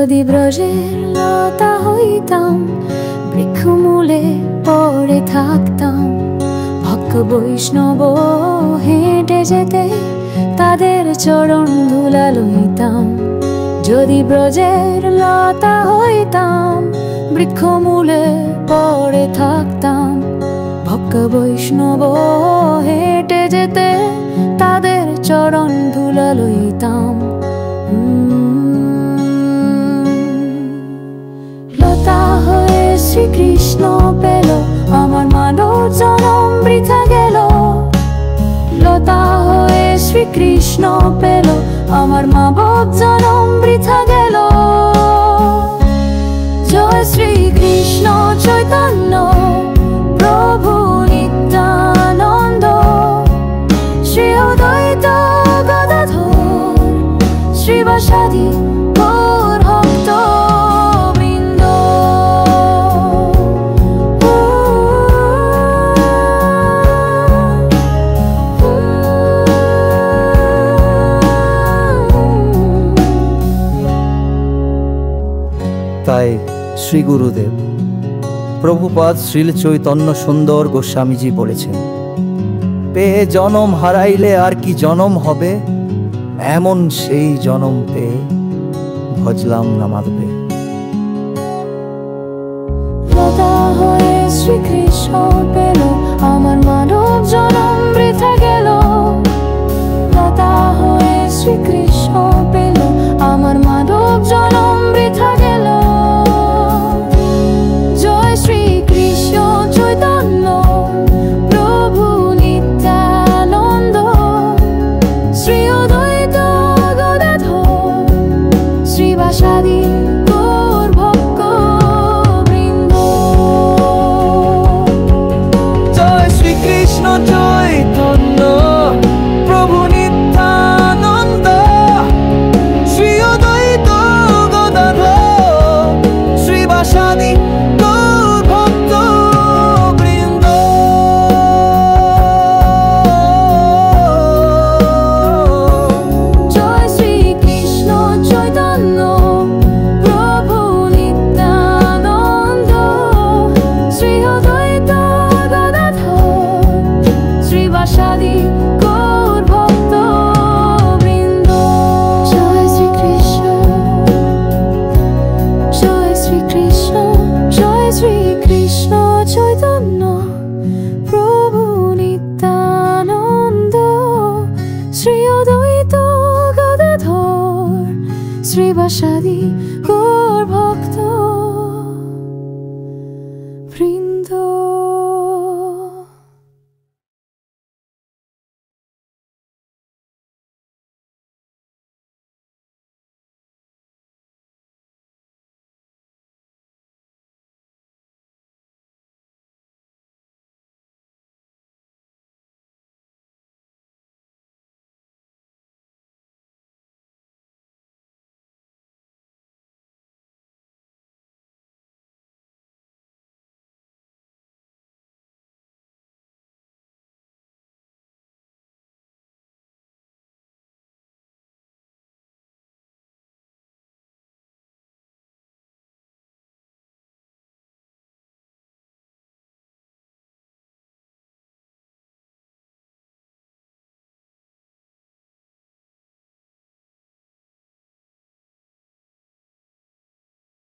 যদি ব্রজের লতা হইতাম, বৃক্ষমূলে পড়ে থাকতাম, ভক্ত বৈষ্ণব হেঁটে যেতে তাদের চরণ ধুলা লইতাম। যদি ব্রজের লতা হইতাম, বৃক্ষমূলে পড়ে থাকতাম, ভক্ত বৈষ্ণব হেঁটে যেতে তাদের চরণ ধুলা লইতাম। লতা হয়ে শ্রীকৃষ্ণ পেল, আমার মানব জনম বৃথা গেল। লতা হয়ে শ্রীকৃষ্ণ পেল, আমার মানব জনম বৃথা গেল। জয় শ্রীকৃষ্ণ চৈতন্য প্রভু নিত্যানন্দ, শ্রী অদ্বৈত গদাধর শ্রীবাসাদি গৌর ভক্ত বৃন্দ। তাই শ্রী গুরুদেব প্রভুপাদ শ্রীল চৈতন্য সুন্দর গোস্বামীজি বলেছেন, পেয়ে জনম হারাইলে আর কি জনম হবে, এমন সেই জনম পেয়ে ভজলাম না মাধবে। লতা হয়ে শ্রীকৃষ্ণ পেল, আমার মানব জনম বৃথা গেল। লতা হয়ে শ্রীকৃষ্ণ